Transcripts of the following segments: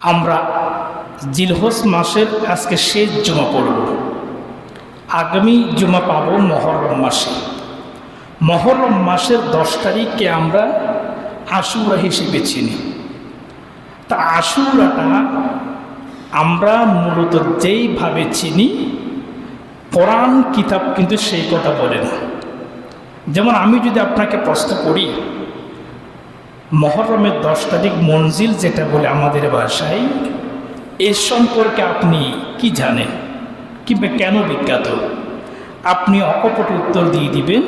আমরা জিলহজ মাসের আজকে শেষ জুমা পড়ব। আগামী জুমা পাব মহরম মাসে। মহরম মাসের 10 তারিখকে আমরা আশুরা হিসেবে চিনি। তা আশুরাটা আমরা মূলত যেইভাবে চিনি, কোরআন কিতাব কিন্তু সেই কথা বলে না। যেমন আমি যদি আপনাকে প্রশ্ন করি, মহরমের 10 তারিখ মঞ্জিল যেটা বলে আমাদের ভাষায়, এর সম্পর্কে আপনি কি জানেন কিংবা কেন বিখ্যাত? আপনি অকপট উত্তর দিয়ে দিবেন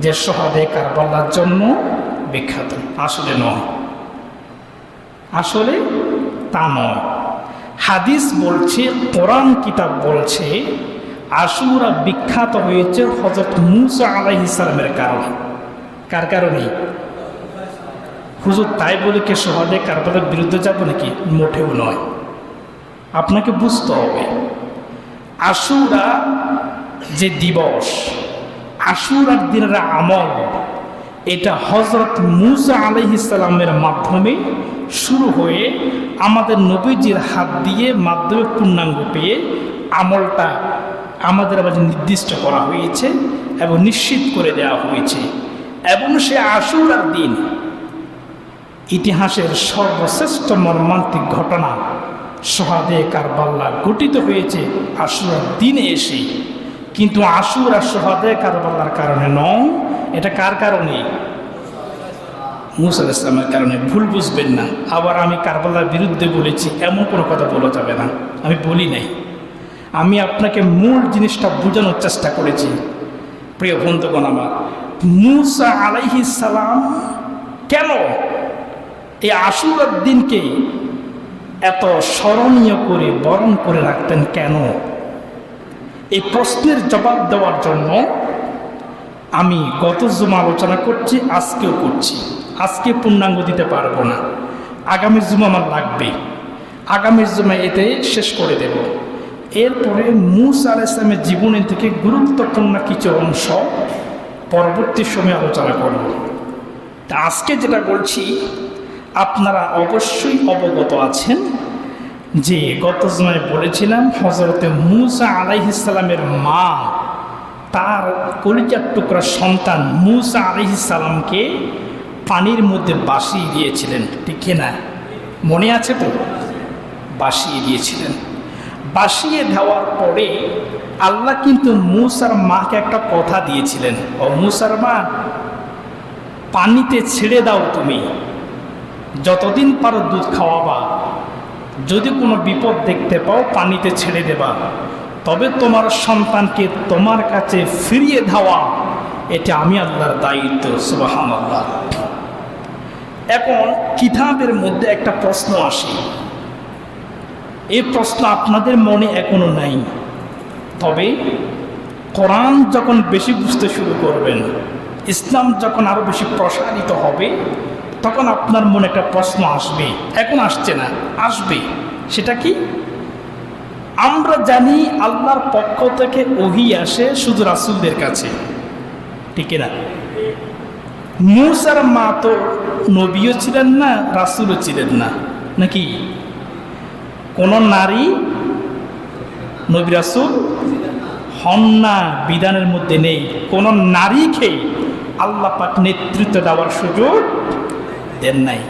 যে শহাদায়ে কারবালার জন্য বিখ্যাত। আসলে নয়, আসলে তা নয়। হাদিস বলছে, কোরআন কিতাব বলছে আশুরা বিখ্যাত হয়েছে হযরত মুসা আলাইহিস সালামের কারণে। কার কারণে? হুজুর তাই বলে কি শহাদায়ে কারবালার বিরুদ্ধে যাব নাকি? মোটেও নয়। আপনাকে বুঝতে হবে, আশুরা যে দিবস, আশুরার দিনের আমল, এটা হযরত মুসা আলাইহিস সালামের মাধ্যমে শুরু হয়ে আমাদের নবীজির হাত দিয়ে মাধ্যমে পূর্ণাঙ্গ পেয়ে আমলটা আমাদের মাঝে নির্দিষ্ট করা হয়েছে এবং নিশ্চিত করে দেওয়া হয়েছে। এবং সে আশুরার দিন ইতিহাসের সর্বশ্রেষ্ঠ মর্মান্তিক ঘটনা শহাদায়ে কারবালা ঘটিত হয়েছে আশুরার দিনে এসে। কিন্তু আশুরা শহাদায়ে কারবালার কারণে নয়, এটা কার কারণে? মুসা আলাইহিস সালামের কারণে। ভুল বুঝবেন না। আবার আমি কারবালার বিরুদ্ধে বলেছি এমন কোনো কথা বলা যাবে না, আমি বলি নাই। আমি আপনাকে মূল জিনিসটা বোঝানোর চেষ্টা করেছি। প্রিয় বন্ধুগণ আমার, মুসা আলাইহিস সালাম কেন এই আশুরার দিনকে এত স্মরণীয় করে বরণ করে রাখতেন? কেন? এই প্রশ্নের জবাব দেওয়ার জন্য আমি গত জুমা আলোচনা করছি, আজকেও করছি। আজকে পূর্ণাঙ্গ দিতে পারবো না, আগামী জুমা আমার লাগবে। আগামী জুমা এতে শেষ করে দেব। এরপরে মুসা আলাইহিস সালামের জীবনের থেকে গুরুত্বপূর্ণ কিছু অংশ পরবর্তী সময়ে আলোচনা করব। তা আজকে যেটা বলছি, আপনারা অবশ্যই অবগত আছেন যে গত জুমায় বলেছিলাম হযরতে মুসা আলাইহিস সালামের মা তার কলিজার টুকরা সন্তান মুসা আলাইহিস সালামকে পানির মধ্যে ভাসিয়ে দিয়েছিলেন, ঠিক না? মনে আছে তো? ভাসিয়ে দিয়েছিলেন। ভাসিয়ে দেওয়ার পরে আল্লাহ কিন্তু মুসার মাকে একটা কথা দিয়েছিলেন, ও মুসার মা, পানিতে ছেড়ে দাও, তুমি যতদিন পারো দুধ খাওয়াবা, যদি কোনো বিপদ দেখতে পাও পানিতে ছেড়ে দেবা, তবে তোমার সন্তানকে তোমার কাছে ফিরিয়ে দেওয়া এটা আমি আল্লাহর দায়িত্ব। সুবহানাল্লাহ। এখন কিতাবের মধ্যে একটা প্রশ্ন আসে, এই প্রশ্ন আপনাদের মনে এখনো নাই, তবে কোরআন যখন বেশি বুঝতে শুরু করবেন, ইসলাম যখন আরো বেশি প্রসারিত হবে, তখন আপনার মনে একটা প্রশ্ন আসবে। এখন আসছে না, আসবে। সেটা কি? আমরা জানি আল্লাহর পক্ষ থেকে ওহী আসে শুধু রাসূলদের কাছে, ঠিক না? মুসার মা তো নবীও ছিলেন না, রাসূলও ছিলেন না, নাকি? কোন নারী নবী রাসূল হন না, বিধানের মধ্যে নেই। কোন নারীকে আল্লাহ পাক নেতৃত্ব দেওয়ার সুযোগ দেন নাই।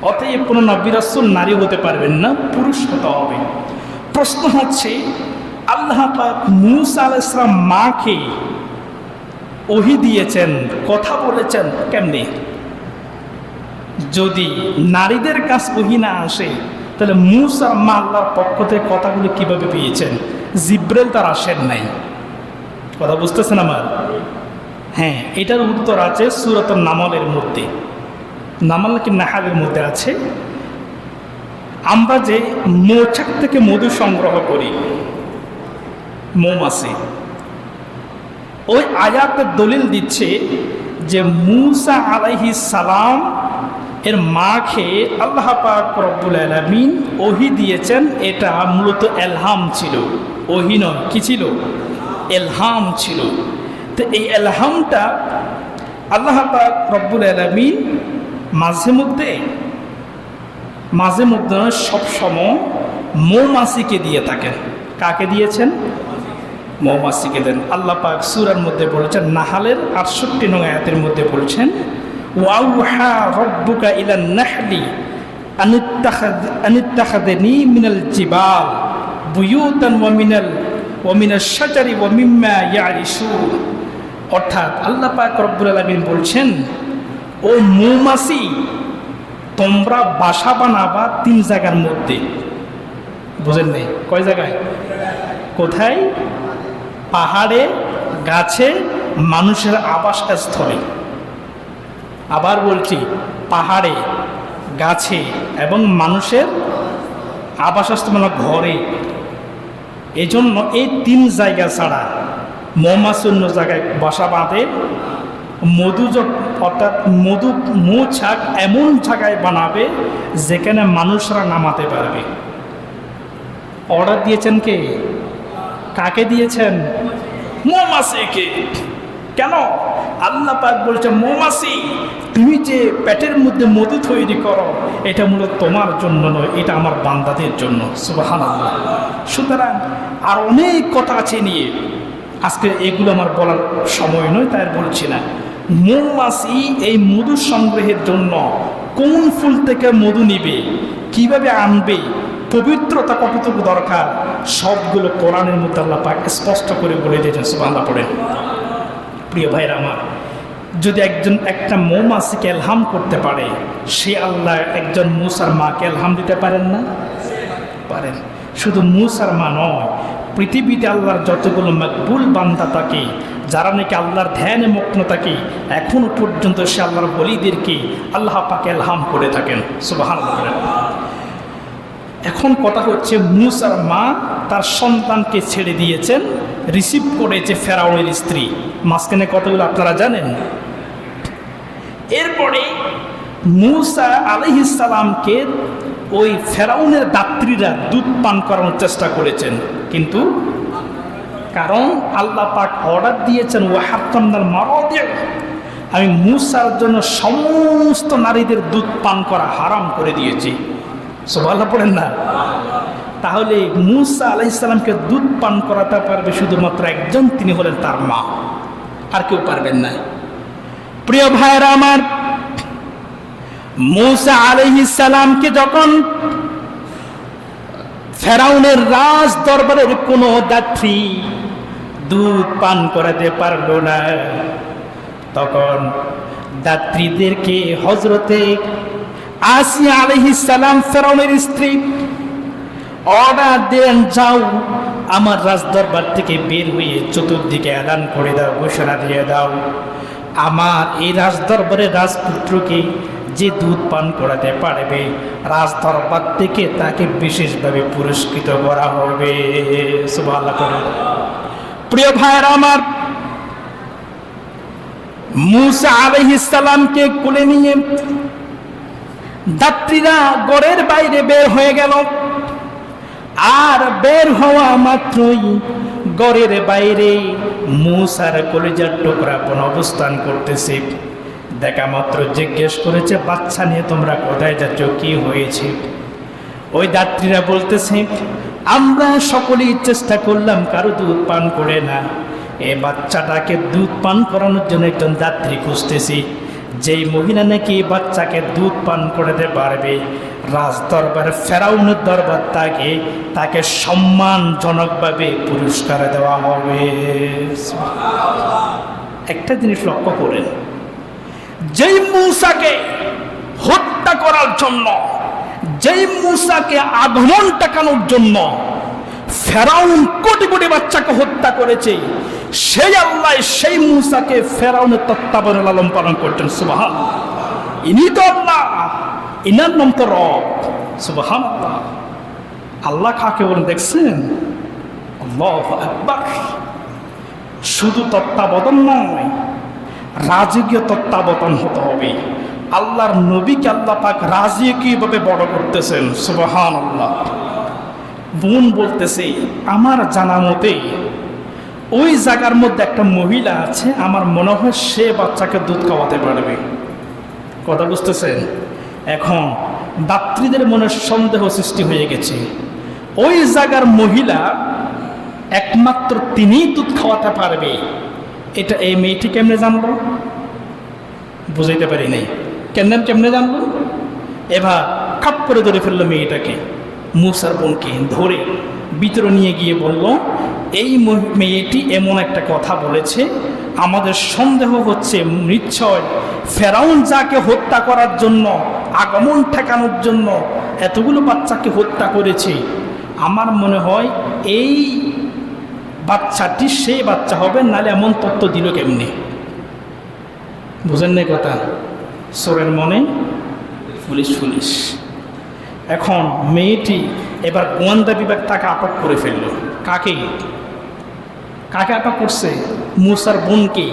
অতএব কোনো নবী রাসূল নারী হতে পারবেন না, পুরুষ হতে হবে। প্রশ্ন হচ্ছে, আল্লাহ পাক মুসা আলাইহিস সালাম মাকে ওহী দিয়েছেন, কথা বলেছেন কেমনে? যদি নারীদের কাছে ওহী না আসে, তাহলে মুসার মা আল্লাহর পক্ষ থেকে কথাগুলো কিভাবে পেয়েছেন? জিব্রাইল তার আসেন নাই। কথা বুঝতেছেন আমার? হ্যাঁ, এটার উত্তর আছে সূরাতুন নামলের মধ্যে। নামল কি নাহালের মধ্যে আছে। আমরা যে মৌচাক থেকে মধু সংগ্রহ করি, মৌমাছি, ওই আয়াতের দলিল দিচ্ছে যে মুসা আলাইহিস সালাম এর মাকে আল্লাহ পাক রব্বুল আলামিন ওহী দিয়েছেন। এটা মূলত এলহাম ছিল, ওহী নয়। কি ছিল? এলহাম ছিল। তো এই এলহামটা আল্লাহ পাক রব্বুল আলামিন মাঝে মধ্যে মাঝে মধ্যে সবসময় মৌমাছিকে দিয়ে থাকেন। কাকে দিয়েছেন? মৌমাছিকে দেন। আল্লাহ পাক সূরার মধ্যে বলেছেন, নাহালের ৬৮ নং আয়াতের মধ্যে বলছেন, ওয়াউহা রব্বুকা ইলান নাহলি আনিত্তাখাযনি মিনাল জিবাল বুয়ুতান ওয়া মিনাশ শাজারি ওয়া মিম্মা ইয়ারিশুন। অর্থাৎ আল্লাহ পাক রব্বুল আলামিন বলছেন, ও মৌমাছি, তোমরা বাসা বানাবা ৩ জায়গার মধ্যে। বুঝেন নাই? কয় জায়গায়? কোথায়? পাহাড়ে, গাছে, মানুষের আবাসস্থলে। আবার বলছি, পাহাড়ে, গাছে এবং মানুষের আবাসস্থল, মানে ঘরে। এই জন্য এই ৩ জায়গা ছাড়া মৌমাছি অন্য জায়গায় বাসা বাঁধে। অর্থাৎ মৌচাক এমন জায়গায় বানাবে যেখানে মানুষরা নামাতে পারবে। অর্ডার দিয়েছেন কে? কাকে দিয়েছেন? মৌমাছিকে। কেন? আল্লাহ পাক বলছে, মৌমাছি, তুমি যে পেটের মধ্যে মধু তৈরি করো, এটা মূলত তোমার জন্য নয়, এটা আমার বান্দাদের জন্য। সুবহানাল্লাহ। সুতরাং আর অনেক কথা আছে নিয়ে, আজকে এগুলো আমার বলার সময় নয়, তাই বলছি না। মৌমাছি এই মধু সংগ্রহের জন্য কোন ফুল থেকে মধু নিবে, কিভাবে আনবে, পবিত্রতা কতটুকু দরকার, সবগুলো কোরআনের মধ্যে আল্লাহ পাক স্পষ্ট করে বলে দিয়েছেন। সুবহানাল্লাহ পড়েন। প্রিয় ভাইরা আমার, যদি একটা মৌমাছিকে এলহাম করতে পারে, সে আল্লাহ একজন মূসার মাকে এলহাম দিতে পারেন না? পারেন। শুধু মূসার মা নয়, পৃথিবীতে আল্লাহর যতগুলো মকবুল বান্দা থাকে, যারা নাকি আল্লাহর ধ্যানে মগ্ন থাকে, এখনো পর্যন্ত সে আল্লাহর বলিদেরকে আল্লাহ পাক এলহাম করে থাকেন। সুবহানাল্লাহ। এখন কথা হচ্ছে, মূসার মা তার সন্তানকে ছেড়ে দিয়েছেন, রিসিভ করেছে ফেরাউনের স্ত্রী। মাঝখানে কতগুলো আপনারা জানেন? এরপরে মূসা আলাইহিস সালামকে ওই ফেরাউনের দাত্রীরা দুধ পান করানোর চেষ্টা করেছেন, কিন্তু কারণ আল্লাহ পাক অর্ডার দিয়েছেন, ওয়াহাত্তামনাল মারাদি, আমি মূসার জন্য সমস্ত নারীদের দুধ পান করা হারাম করে দিয়েছি। সুবহানাল্লাহ পড়েন না? তাহলে মূসা আলাইহিস সালামকে দুধ পান করাতে পারবে শুধুমাত্র একজন, তিনি হলেন তার মা, আর কেউ পারবেন না। প্রিয় ভাইরা আমার, মূসা আলাইহিস সালামকে যখন ফেরাউনের রাজ দরবারের কোনো দাত্রী দুধ পান করাতে পারল না, তখন দাত্রীদেরকে হযরতে আসিয়া আলাইহিস সালাম, ফেরাউনের স্ত্রী, অর্ডার দেন, যাও আমার রাজদরবার থেকে বের হয়ে চতুর্দিকে এলান করে দাও, ঘোষণা দিয়ে দাও, আমার এই রাজদরবারের রাজপুত্রকে যে দুধ পান করাতে পারবে, রাজদরবার থেকে তাকে বিশেষভাবে পুরস্কৃত করা হবে। সুবহানাল্লাহ। প্রিয় ভাইরা আমার, মূসা আলাইহিস সালামকে কোলে নিয়ে দাত্রীরা ঘরের বাইরে বের হয়ে গেল। আর বের হওয়া মাত্রই ঘরের বাইরে মূসার কলিজার টুকরা কোন অবস্থান করতেছে। দেখা মাত্র জিজ্ঞেস করেছে, বাচ্চা নিয়ে তোমরা কোথায় যাচ্ছ, কি হয়েছে? ওই দাত্রীরা বলতেছে, আমরা সকলেই চেষ্টা করলাম, কারো দুধ পান করে না, এই বাচ্চাটাকে দুধ পান করানোর জন্য একজন দাত্রী খুঁজতেছি, যেই মহিলা নাকি বাচ্চাকে দুধ পান করাতে পারবে, রাজ দরবার ফেরাউনের দরবার তাকে সম্মানজনকভাবে পুরস্কার দেওয়া হবে। একটা জিনিস লক্ষ্য করেন, যেই মূসাকে হত্যা করার জন্য, যেই মূসাকে আগমন টাকানোর জন্য ফেরাউন কোটি কোটি বাচ্চাকে হত্যা করেছে, সেই আল্লাহ সেই মূসাকে ফেরাউনের তত্ত্বাবধানে লালন পালন করতেন। সুবহানাল্লাহ। ইনি তো আল্লাহ, ইনার নাম তো রব। সুবহানাল্লাহ। আল্লাহ কাকে বলেন দেখছেন? আল্লাহু আকবার। শুধু তত্ত্বাবধান নয়, রাজকীয় তত্ত্বাবধান হতে হবে। আল্লাহর নবীকে আল্লাহ পাক রাজকীয়ভাবে বড় করতেছেন। সুবহানাল্লাহ। বোন বলতেছে, আমার জানা মতে ওই জায়গার মধ্যে একটা মহিলা আছে, আমার মনে হয় সে বাচ্চাকে দুধ খাওয়াতে পারবে। কথা বুঝতেছেন? এখন দাত্রীদের মনে সন্দেহ সৃষ্টি হয়ে গেছে। ওই জায়গার মহিলা একমাত্র তিনিই দুধ খাওয়াতে পারবে, এটা এই মেয়েটি কেমনে জানলো? বুঝাইতে পারি নাই। কেমনে জানলো? এবার খাপ করে ধরে ফেললো মেয়েটাকে, মুসার বোনকে ধরে ভিতরে নিয়ে গিয়ে বলল, এই মেয়েটি এমন একটা কথা বলেছে, আমাদের সন্দেহ হচ্ছে নিশ্চয় ফেরাউন যাকে হত্যা করার জন্য, আগমন ঠেকানোর জন্য এতগুলো বাচ্চাকে হত্যা করেছে, আমার মনে হয় এই বাচ্চাটি সেই বাচ্চা হবে, নাহলে এমন তত্ত্ব দিল কেমনি? বুঝেন না কথা? সোরের মনে পুলিশ। এখন মেয়েটি এবার গোয়েন্দা বিভাগ তাকে আটক করে ফেলল। কাকে আটক করছে? মুসার বোনকে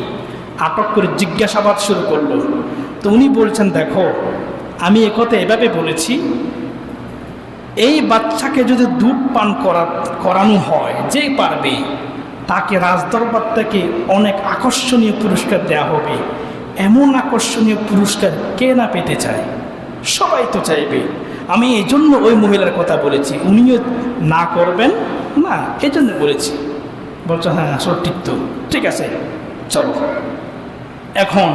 আটক করে জিজ্ঞাসাবাদ শুরু করলো। তো উনি বলছেন, দেখো আমি একথা এভাবে বলেছি, এই বাচ্চাকে যদি দুধ পান করানো হয়, যে পারবে তাকে রাজদরবার থেকে অনেক আকর্ষণীয় পুরস্কার দেওয়া হবে। এমন আকর্ষণীয় পুরস্কার কে না পেতে চায়? সবাই তো চাইবে। আমি এই জন্য ওই মহিলার কথা বলেছি, উনিও না করবেন না, এই জন্য বলেছি। বলছো হ্যাঁ সঠিক, তো ঠিক আছে চলো। এখন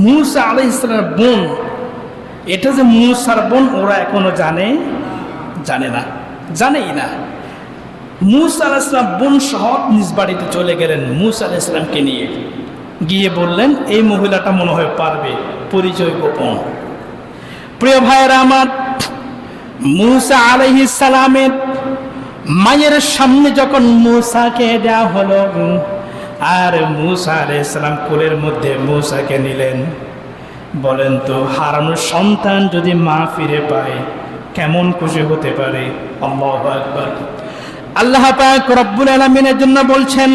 মুসা আলাইহিস সালামের বোন, এটা যে মুসার বোন ওরা এখনো জানেই না। মুসা আলাইহিস সালাম বোন সহ নিজ বাড়িতে চলে গেলেন মুসা আলাইহিস সালামকে নিয়ে। গিয়ে বললেন, এই মহিলাটা মনে হয় পারবে, পরিচয় গোপন। প্রিয় ভাইয়েরা আমার, মুসা আলাইহিস সালামের মায়ের সামনে যখন মুসাকে দেওয়া হলো, আর মুসা আলাইহিস সালাম কোলের মধ্যে মুসাকে নিলেন। বলেন তো, হারানোর সন্তান যদি মা ফিরে পায় কেমন খুশি হতে পারে? আল্লাহু আকবার। আল্লাহ পাক রব্বুল আলামিনের জন্য বলছেন,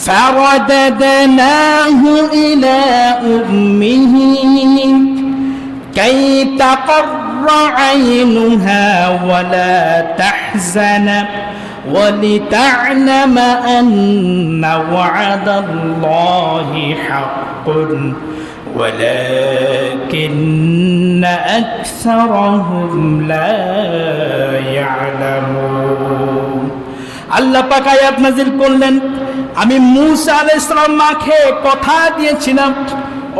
ফারাদাদনাহু ইলা উম্মিহি কাই তাকাররা আইনুহা ওয়া লা তাহজানা ولتعلم أن وعد الله حق ولكن أكثرهم لا يعلمون। আল্লাহ পাক আয়াত নাযিল করলেন, আমি মুসা আলাইহিস সালাম মাকে কথা দিয়েছিলাম,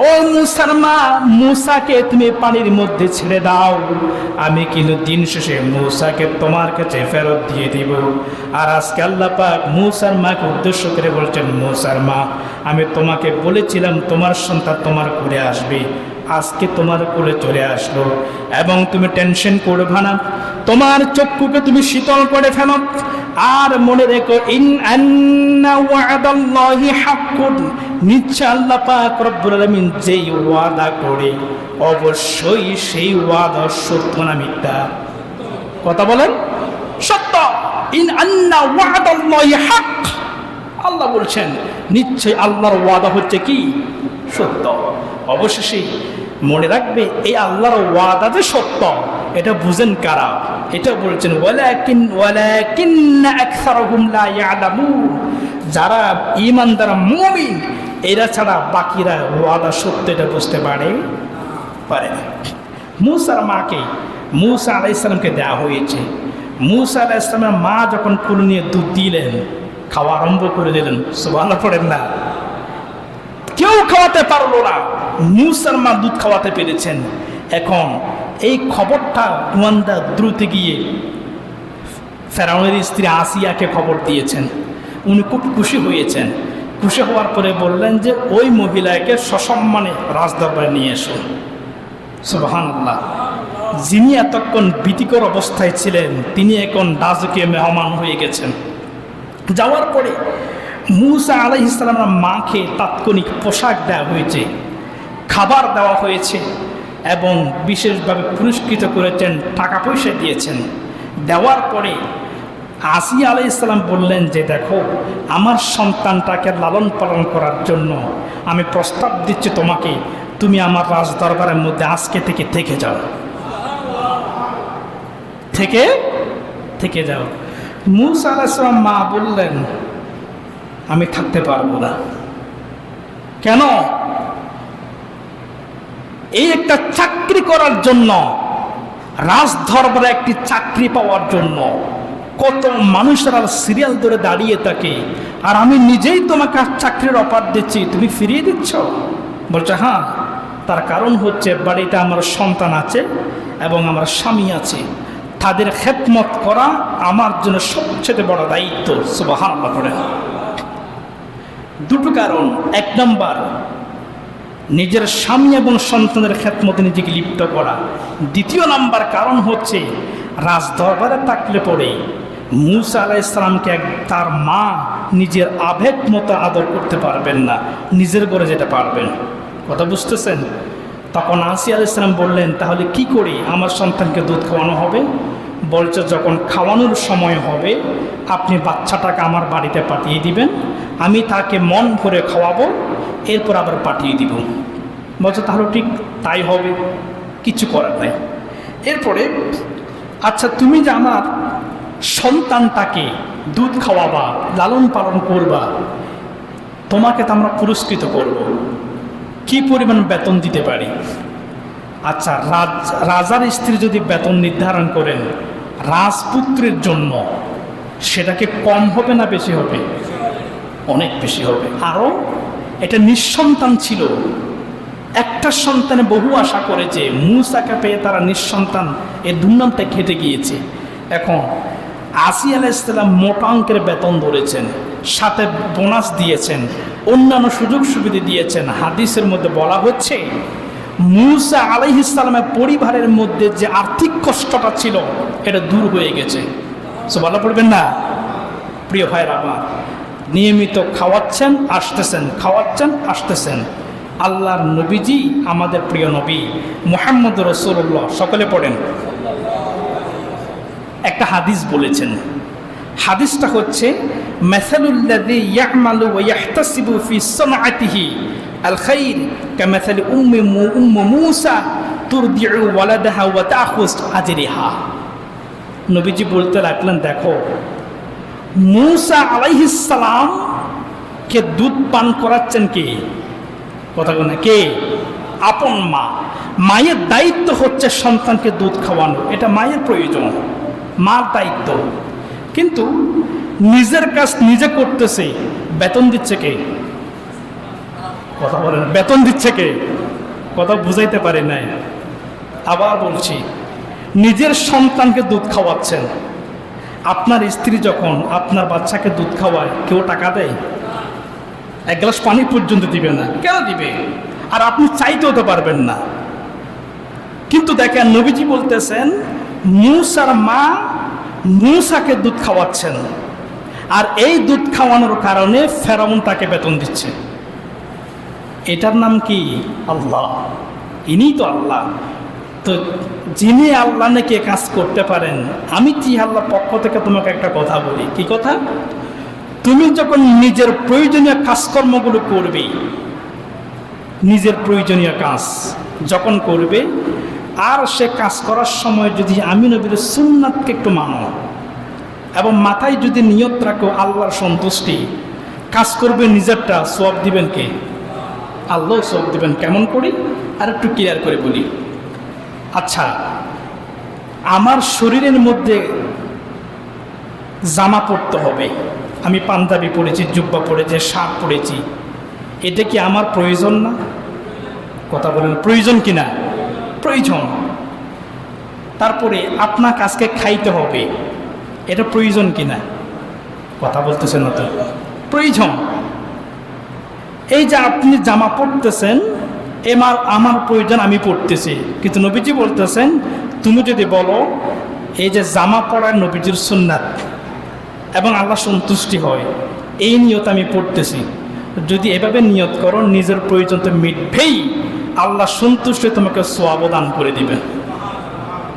ও মুসার মা, মুসাকে তুমি পানির মধ্যে ছেড়ে দাও, আমি কিন্তু দিন শেষে মুসাকে তোমার কাছে ফেরত দিয়ে দিব। আর আজকে আল্লাহ পাক মুসার মাকে উদ্দেশ্য করে বলছেন, মুসার মা, আমি তোমাকে বলেছিলাম তোমার সন্তান তোমার কোলে আসবে, আজকে তোমার কোলে চলে আসলো, এবং তুমি টেনশন করবে না, তোমার চক্ষুকে তুমি শীতল করে ফেলো। আর মনে রেখো, ইন আন্না ওয়াদাল্লাহি হাক্কুন, নিশ্চয় আল্লাহ পাক রব্বুল আলামিন যেই ওয়াদা করে অবশ্যই সেই ওয়াদা সত্য না মিথ্যা? কথা বলেন, সত্য। ইন আন্না ওয়াদাল্লাহি হক, আল্লাহ বলছেন নিশ্চয় আল্লাহর ওয়াদা হচ্ছে কি? সত্য। অবশ্যই মনে রাখবে, এই আল্লাহর ওয়াদা যে সত্য, এটা বুঝেন কারা? এটা বলছেন ওয়ালাকিন্না আকসারহুম লা ইয়ালামুন, যারা ঈমানদার মুমিন এরা ছাড়া বাকিরা ওয়াদা সত্য এটা বুঝতে পারে না। মুসার মাকে মুসা আলাইহিস সালামকে দেওয়া হয়েছে। মুসা আলাইহিস সালামের মা যখন কুল নিয়ে দুধ দিলেন, খাওয়া আরম্ভ করে দিলেন, সুবহানাল্লাহ পড়েন না? কেউ খাওয়াতে পারলো না, মুসার মা দুধ খাওয়াতে পেরেছেন। এখন এই খবরটা গোয়েন্দা দ্রুত গিয়ে ফেরাউনের স্ত্রী আসিয়াকে খবর দিয়েছেন। উনি খুব খুশি হয়েছেন। খুশি হওয়ার পরে বললেন যে ওই মহিলাকে সসম্মানে রাজদরবারে নিয়ে এসো। সুবহানাল্লাহ। যিনি এতক্ষণ ভীতিকর অবস্থায় ছিলেন তিনি এখন রাজকীয় মেহমান হয়ে গেছেন। যাওয়ার পরে মুসা আলাইহিস সালামের মাকে তাৎক্ষণিক পোশাক দেওয়া হয়েছে, খাবার দেওয়া হয়েছে এবং বিশেষভাবে পুরস্কৃত করেছেন, টাকা পয়সা দিয়েছেন। দেওয়ার পরে আসিয়া আলাইহিস সালাম বললেন যে দেখো, আমার সন্তানটাকে লালন পালন করার জন্য আমি প্রস্তাব দিচ্ছি তোমাকে, তুমি আমার রাজ দরবারের মধ্যে আজকে থেকে যাও, থেকে যাও। মুসা আলাইহিস সালাম মা বললেন আমি থাকতে পারবো না। কেন? এই একটা চাকরি করার জন্য রাজদরবারে একটি চাকরি পাওয়ার জন্য কত মানুষেরা সিরিয়াল ধরে দাঁড়িয়ে থাকে, আর আমি নিজেই তোমাকে চাকরির অফার দিচ্ছি, তুমি ফিরিয়ে দিচ্ছ? বলছে হ্যাঁ, তার কারণ হচ্ছে বাড়িতে আমার সন্তান আছে এবং আমার স্বামী আছে, তাদের খেদমত করা আমার জন্য সবচেয়ে বড় দায়িত্ব। সুবহানাল্লাহ পড়েন। দুটো কারণ, এক নাম্বার নিজের স্বামী এবং সন্তানের খেদমতে নিজেকে লিপ্ত করা। দ্বিতীয় নাম্বার কারণ হচ্ছে রাজদরবারে থাকলে পরে মূসা আলাইহিস সালামকে তার মা নিজের আবেগ মতো আদর করতে পারবেন না, নিজের ঘরে যেতে পারবেন। কথা বুঝতেছেন? তখন আসিয়া আলাইহিস সালাম বললেন, তাহলে কি করি আমার সন্তানকে দুধ খাওয়ানো হবে? বলছে যখন খাওয়ানোর সময় হবে আপনি বাচ্চাটাকে আমার বাড়িতে পাঠিয়ে দিবেন, আমি তাকে মন ভরে খাওয়াবো, এরপর আবার পাঠিয়ে দিব। বলছে তাহলে ঠিক তাই হবে, কিছু করার নাই। এরপরে আচ্ছা তুমি যে আমার সন্তানটাকে দুধ খাওয়াবা, লালন পালন করবা, তোমাকে তো আমরা পুরস্কৃত করব, কি পরিমাণ বেতন দিতে পারি? আচ্ছা রাজার স্ত্রী যদি বেতন নির্ধারণ করেন রাজপুত্রের জন্য, সেটাকে কম হবে না বেশি হবে? অনেক বেশি হবে। আরও এটা নিঃসন্তান ছিল, একটা সন্তানে বহু আশা করেছে, মূসাকে পেয়ে তারা নিঃসন্তান এই দুর্নামটা খেতে গিয়েছে। এখন আসিয়া আলাইহিস সালাম মোটা অঙ্কের বেতন ধরেছেন, সাথে বোনাস দিয়েছেন, অন্যান্য সুযোগ সুবিধা দিয়েছেন। হাদিসের মধ্যে বলা হচ্ছে মূসা আলাইহিস সালামের পরিবারের মধ্যে যে আর্থিক কষ্টটা ছিল এটা দূর হয়ে গেছে। সুবহানাল্লাহ পড়বেন না? প্রিয় ভাইরা আমার, নিয়মিত খাওয়াচ্ছেন আসতেছেন, খাওয়াচ্ছেন আসতেছেন। আল্লাহর নবীজি আমাদের প্রিয় নবী মুহাম্মদ রাসূলুল্লাহ, সকলে পড়েন, একটা হাদিস বলেছেন। হাদিসটা হচ্ছে মাসালুল্লাযী ইয়ামালু ওয়া ইয়াহতাসিবু ফি সানআতিহি আল খায়র কামাসালি উম্মি মূসা তুরদিউ ওয়ালাদাহা ওয়া তাখুজ আজরিহা। নবীজি বলতে লাগলেন, দেখো মূসা আলাইহিস সালাম কে দুধ পান করাচ্ছেন কে? কথা বলে কে? আপন মা। মায়ের দায়িত্ব হচ্ছে সন্তানকে দুধ খাওয়ানো, এটা মায়ের প্রয়োজন, মার দায়িত্ব। কিন্তু নিজের কাজ নিজে করতেছে, বেতন দিচ্ছে কে? কথা বলেন, বেতন দিচ্ছে কে? কথা বুঝাইতে পারি নাই। আবার বলছি, নিজের সন্তানকে দুধ খাওয়াচ্ছেন, আপনার স্ত্রী যখন আপনার বাচ্চাকে দুধ খাওয়ায় কেউ টাকা দেয়? এক গ্লাস পানি পর্যন্ত দিবে না। কেন দিবে? আর আপনি চাইতেও তো পারবেন না। কিন্তু দেখেন নবীজি বলতেছেন মূসার মা মূসাকে দুধ খাওয়াচ্ছেন, আর এই দুধ খাওয়ানোর কারণে ফেরাউন তাকে বেতন দিচ্ছে। এটার নাম কি? আল্লাহ। ইনি তো আল্লাহ। তো যিনি আল্লাহ নাকি কাজ করতে পারেন, আমি কি আল্লাহর পক্ষ থেকে তোমাকে একটা কথা বলি। কি কথা? তুমি যখন নিজের প্রয়োজনীয় কাজকর্মগুলো করবে, নিজের প্রয়োজনীয় কাজ যখন করবে, আর সে কাজ করার সময় যদি আমি নবীর সুন্নাতকে একটু মানো এবং মাথায় যদি নিয়ত রাখো আল্লাহর সন্তুষ্টি, কাজ করবে নিজেরটা, সওয়াব দিবেন কে? আল্লাহ সওয়াব দিবেন। কেমন করি? আর একটু ক্লিয়ার করে বলি। আচ্ছা, আমার শরীরের মধ্যে জামা পরতে হবে, আমি পাঞ্জাবি পরেছি, জুব্বা পরেছি, শার্ট পরেছি, এটা কি আমার প্রয়োজন না? কথা বলেন, প্রয়োজন কি না? প্রয়োজন। তারপরে আপনাকে আজকে খাইতে হবে, এটা প্রয়োজন কি না? কথা বলতেছেন না তো? প্রয়োজন। এই যে আপনি জামা পরতেছেন, আমার প্রয়োজন, আমি পড়তেছি। কিন্তু নবীজি বলতেছেন তুমি যদি বলো এই যে জামা পরার নবীজির সুন্নাত এবং আল্লাহ সন্তুষ্টি হয়, এই নিয়ত আমি পড়তেছি, যদি এভাবে নিয়ত করো নিজের প্রয়োজন তো মিটবেই, আল্লাহ সন্তুষ্টি তোমাকে সওয়াব দান করে দিবেন।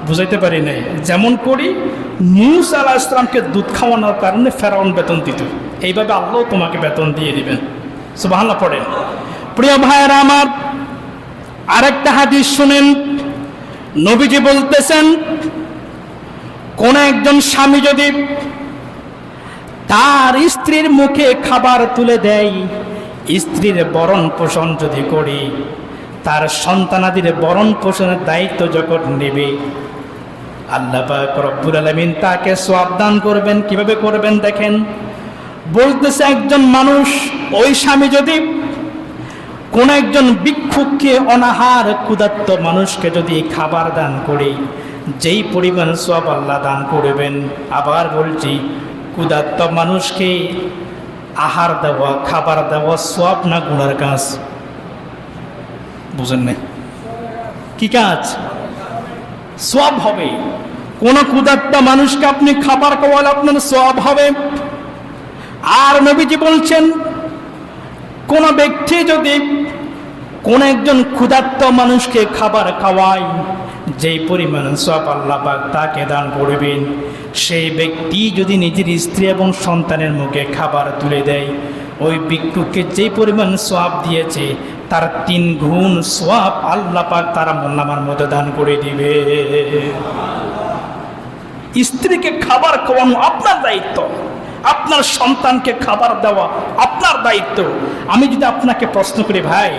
বুঝাইতে পারি নাই? যেমন করি মূসা আলাইহিস সালামকে দুধ খাওয়ানোর কারণে ফেরাউন বেতন দিত, এইভাবে আল্লাহ তোমাকে বেতন দিয়ে দিবেন। সুবহানাল্লাহ পড়েন। প্রিয় ভাইয়েরা আমার, আরেকটা হাদিস শুনেন। নবীজি বলতেছেন কোন একজন স্বামী যদি তার স্ত্রীর মুখে খাবার তুলে দেয়, স্ত্রীর বরণ পোষণ যদি করে, তার সন্তানাদির বরণ পোষণের দায়িত্ব যখন নেবে, আল্লাহ পাক রব্বুল আলামিন তাকে সওয়াব দান করবেন। কিভাবে করবেন দেখেন, বলতেছে একজন মানুষ, ওই স্বামী যদি কোন একজন ভিক্ষুককে, অনাহার ক্ষুধার্ত মানুষকে যদি খাবার দান করে, যেই পরিমাণ সওয়াব আল্লাহ দান করবেন। আবার বলছি, ক্ষুধার্ত মানুষকে আহার দেওয়া, খাবার দেওয়া সওয়াব না গুনার কাজ? বুঝেন না? কি কাজ? সওয়াব হবে। কোন ক্ষুধার্ত মানুষকে আপনি খাবার খাওয়ালে আপনার সওয়াব হবে। আর নবীজি বলছেন, কোন ব্যক্তি যদি কোন একজন ক্ষুধার্ত মানুষকে খাবার খাওয়ায়, যেই পরিমাণ সওয়াব আল্লাহ পাক তাকে দান করবেন, সেই ব্যক্তি যদি নিজের স্ত্রী এবং সন্তানের মুখে খাবার তুলে দেয়, ওই ভিক্ষুককে যেই পরিমাণ সওয়াব দিয়েছে তার 3 গুণ সওয়াব আল্লাহ পাক তার আমলনামার মধ্যে দান করে দিবে। স্ত্রীকে খাবার খাওয়ানো আপনার দায়িত্ব, আপনার সন্তানকে খাবার দেওয়া আপনার দায়িত্ব। আমি যদি আপনাকে প্রশ্ন করি, ভাই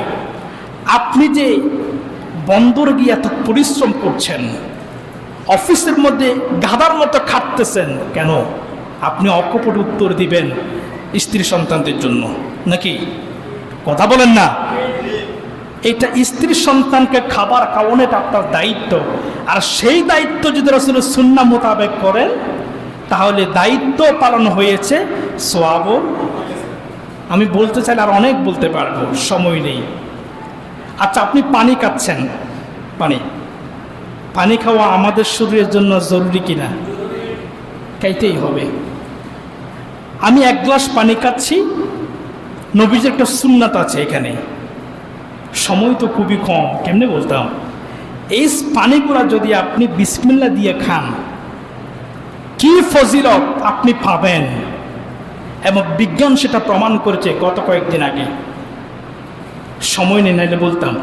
আপনি যে বন্দর গিয়ে এত পরিশ্রম করছেন, অফিসের মধ্যে গাধার মতো খাটতেছেন কেন? আপনি অকপট উত্তর দিবেন, স্ত্রী সন্তানদের জন্য, নাকি? কথা বলেন না? এটা স্ত্রী সন্তানকে খাবার খাওয়ানো এটা আপনার দায়িত্ব। আর সেই দায়িত্ব যদি রাসূলের সুন্নাহ মোতাবেক করেন, তাহলে দায়িত্ব পালন হয়েছে, সওয়াবও। আমি বলতে চাইলে আর অনেক বলতে পারবো, সময় নেই। আচ্ছা, আপনি পানি খাচ্ছেন, পানি খাওয়া আমাদের শরীরের জন্য জরুরি কিনা? খাইতেই হবে। আমি 1 গ্লাস পানি খাচ্ছি, নবীজির একটা সুন্নাত আছে এখানে। সময় তো খুবই কম, কেমনে বলতাম? এই পানিগুলা যদি আপনি বিসমিল্লাহ দিয়ে খান, কি ফজিলত আপনি পাবেন, এবং বিজ্ঞান সেটা প্রমাণ করেছে গত কয়েকদিন আগে। সময় নেই, নাইলে বলতাম।